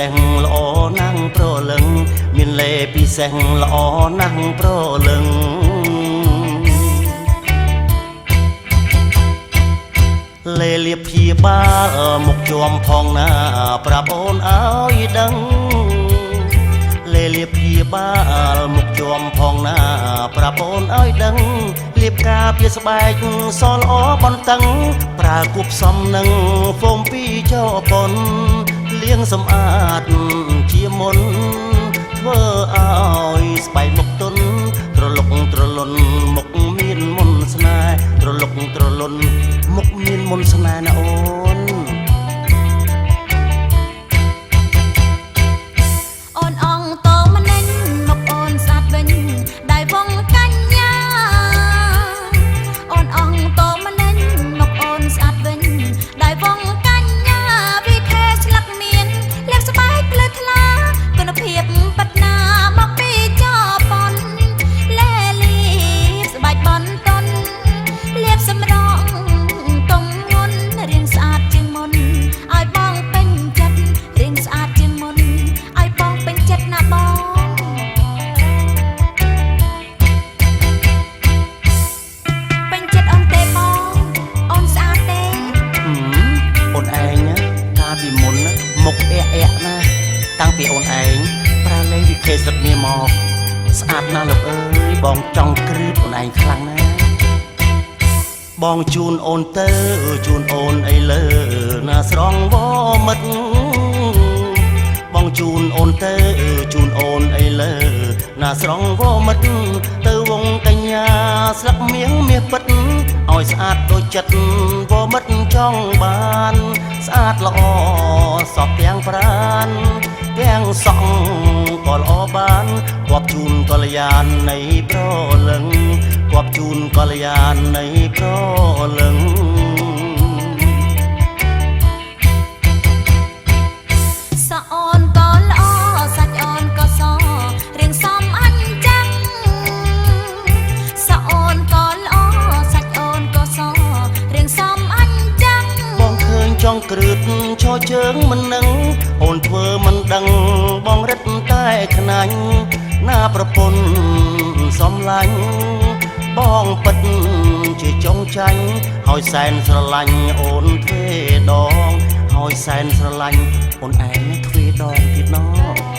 សេះល្អណាស់ប្រលឹងមានលេពិសេសល្អណាស់ប្រលឹងលេលៀបព្យាបាលមុខជាប់ផងណាប្រាប់អូនឲ្យដឹងលេលៀបព្យាបាលមុខជាប់ផងណាប្រាប់អូនឲ្យដឹងលៀបការពារស្បែកសល្អបន្តឹងប្រើគប់សំនឹងហ្វូមពីចោប៉ុនលាងសម្អាតជាមុនធ្វើឲ្យស្បែកមុខទន់ត្រលុកត្រលន់មុខមានមុនស្នេហ៍ត្រលុកត្រលន់មុខមានមុនស្នេហ៍ណាអូនអូនអងតម្នេញមកអូនស្អាតវិញដៃវងកញ្ញាអូនអងតម្នេញមកអូនស្អាតវិញដៃវងកញ្ញាវាខែស្លឹកមានលាបស្បែកភ្លឺថ្លាគុណភាពបាត់ណាមកពីចោប៉ុនលែលីបស្បែកបន់តុនលាបសម្រងតុងងន់រៀងស្អាតជាងមុនឲ្យបងពេញចិត្តរៀងស្អាតជាងមុនឲ្យបងពេញចិត្តណាបងពេញចិត្តអូនទេបងអូនស្អាតទេអូនឯងណាកាលពីមុនណាមុខអែកណាតាំងពីអូនឯងប្រើលេងវិខេសិតនេះមកស្អាតណាស់លោកអើយបងចង់គ្រឿបអូនឯងខ្លាំងណាស់បងជូនអូនទៅជូនអូនអីលើណាស្រងវមិត្តបងជូនអូនទៅជូនអូនអីលើណាស្រងវមិត្តទៅវងកញ្ញាស្លឹកមៀងមាសពិតឲ្យស្អាតដូចចិត្តវមិត្តចង់បានស្អាតល្អសពទាំងប្រានទាំងសក់ក៏ល្អបានគប់ជូនកល្យាននៃប្រលឹងគប់ជូនកល្យាននៃប្រលឹងសក់អូនក៏ល្អសាច់អូនក៏សរៀងសមអញ្ចឹងសក់អូនក៏ល្អសាច់អូនក៏សរៀងសមអញ្ចឹងបងឃើញចង់ក្រឹតឈរជើងមិននឹងអូនធ្វើមិនដឹងបងរឹតតែខ្នាញ់ណាប្រពន្ធសំឡាញ់បងពិតជាចង់ចាញ់ឲ្យសែនស្រឡាញ់អូនទ្វេដងឲ្យសែនស្រឡាញ់អូនឯងទ្វេដងទៀតណោះ